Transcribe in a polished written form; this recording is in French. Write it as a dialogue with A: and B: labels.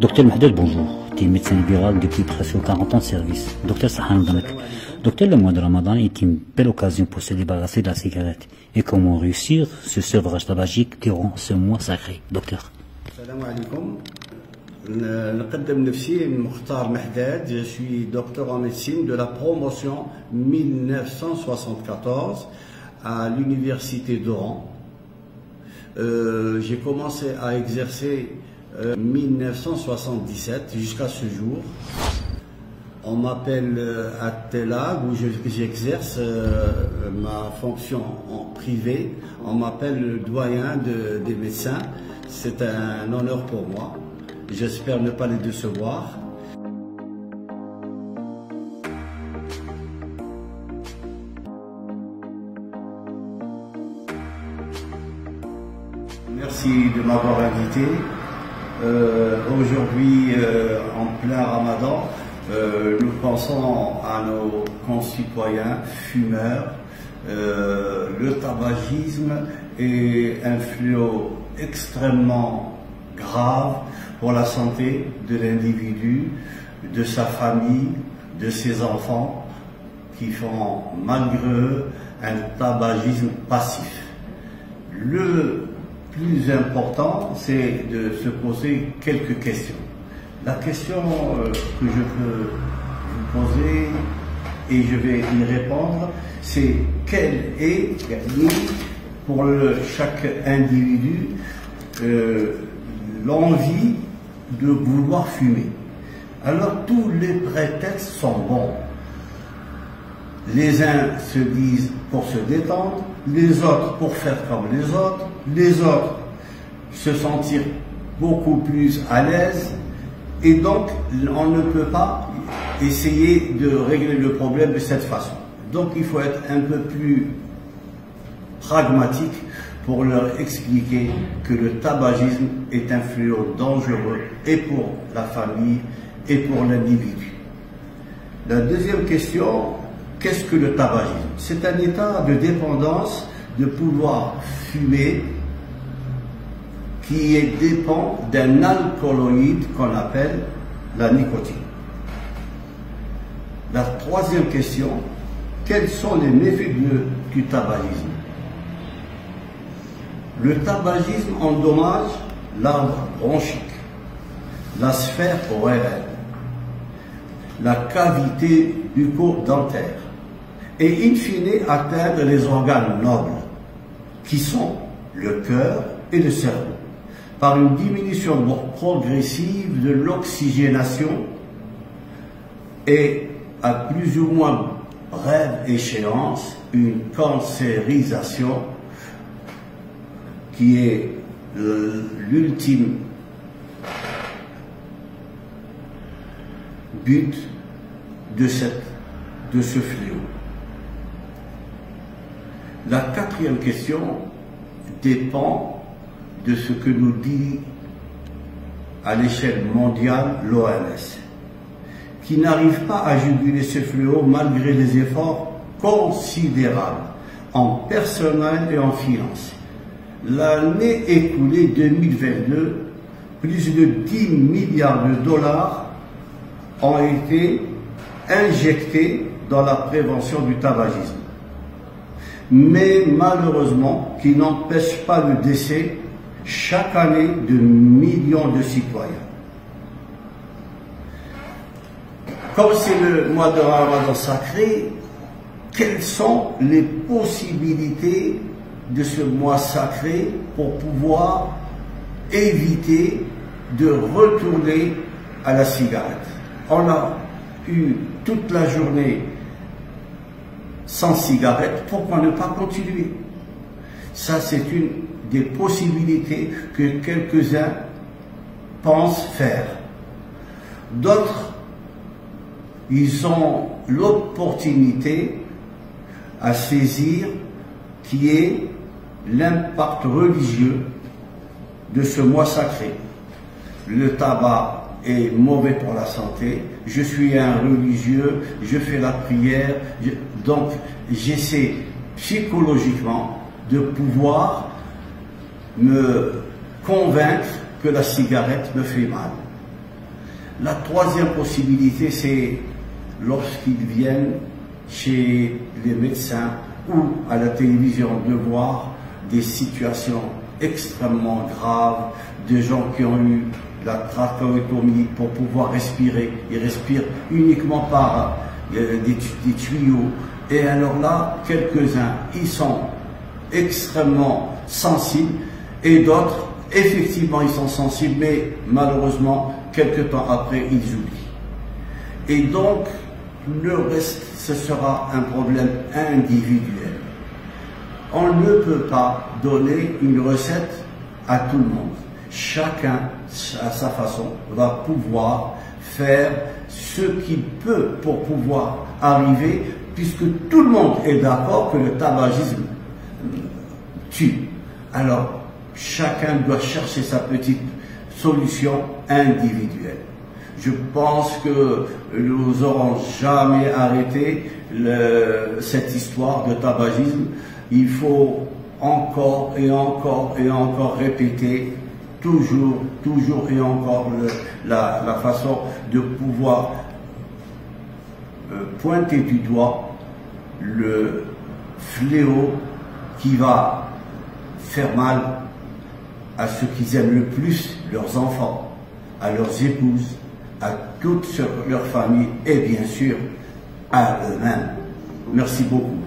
A: Docteur Mahdel, bonjour. Tu es médecin libéral depuis presque 40 ans de service. Docteur Sahan Damek. Docteur, le mois de Ramadan est une belle occasion pour se débarrasser de la cigarette. Et comment réussir ce sevrage tabagique durant ce mois sacré? Docteur.
B: Salam alaikum. Je suis docteur en médecine de la promotion 1974 à l'université d'Oran. J'ai commencé à exercer en 1977 jusqu'à ce jour. On m'appelle à Telag où j'exerce ma fonction en privé. On m'appelle le doyen des médecins. C'est un honneur pour moi. J'espère ne pas les décevoir. Merci de m'avoir invité. Aujourd'hui, en plein Ramadan, nous pensons à nos concitoyens fumeurs. Le tabagisme est un fléau extrêmement grave pour la santé de l'individu, de sa famille, de ses enfants, qui font malgré eux un tabagisme passif. Le plus important, c'est de se poser quelques questions. La question que je peux vous poser, et je vais y répondre, c'est quelle est, pour chaque individu, l'envie de vouloir fumer. Alors tous les prétextes sont bons. Les uns se disent pour se détendre, les autres pour faire comme les autres se sentir beaucoup plus à l'aise, et donc on ne peut pas essayer de régler le problème de cette façon. Donc il faut être un peu plus pragmatique pour leur expliquer que le tabagisme est un fléau dangereux et pour la famille et pour l'individu. La deuxième question, qu'est-ce que le tabagisme? C'est un état de dépendance de pouvoir fumer qui dépend d'un alcaloïde qu'on appelle la nicotine. La troisième question, quels sont les méfaits du tabagisme? Le tabagisme endommage l'arbre bronchique, la sphère ORL, la cavité bucco-dentaire et in fine atteindre les organes nobles qui sont le cœur et le cerveau par une diminution progressive de l'oxygénation et à plus ou moins brève échéance une cancérisation qui est l'ultime but de ce fléau. La quatrième question dépend de ce que nous dit à l'échelle mondiale l'OMS, qui n'arrive pas à juguler ce fléau malgré les efforts considérables en personnel et en finances. L'année écoulée 2022, plus de 10 milliards de dollars ont été injectés dans la prévention du tabagisme. Mais malheureusement, qui n'empêche pas le décès chaque année de millions de citoyens. Comme c'est le mois de Ramadan sacré, quelles sont les possibilités de ce mois sacré pour pouvoir éviter de retourner à la cigarette? On a eu toute la journée sans cigarette, pourquoi ne pas continuer? Ça, c'est une des possibilités que quelques-uns pensent faire. D'autres, ils ont l'opportunité à saisir qui est l'impact religieux de ce mois sacré. Le tabac est mauvais pour la santé, je suis un religieux, je fais la prière, donc j'essaie psychologiquement de pouvoir me convaincre que la cigarette me fait mal. La troisième possibilité, c'est lorsqu'ils viennent chez les médecins ou à la télévision de voir des situations extrêmement graves, de gens qui ont eu la trachéotomie pour pouvoir respirer. Ils respirent uniquement par des tuyaux. Et alors là, quelques-uns, ils sont extrêmement sensibles et d'autres, effectivement, ils sont sensibles, mais malheureusement, quelques temps après, ils oublient. Et donc, le reste, ce sera un problème individuel. On ne peut pas donner une recette à tout le monde. Chacun, à sa façon, va pouvoir faire ce qu'il peut pour pouvoir arriver, puisque tout le monde est d'accord que le tabagisme tue. Alors, chacun doit chercher sa petite solution individuelle. Je pense que nous n'aurons jamais arrêté cette histoire de tabagisme. Il faut encore et encore et encore répéter, toujours et encore la façon de pouvoir pointer du doigt le fléau qui va faire mal à ceux qui aiment le plus leurs enfants, à leurs épouses, à toute leur famille et bien sûr à eux-mêmes. Merci beaucoup.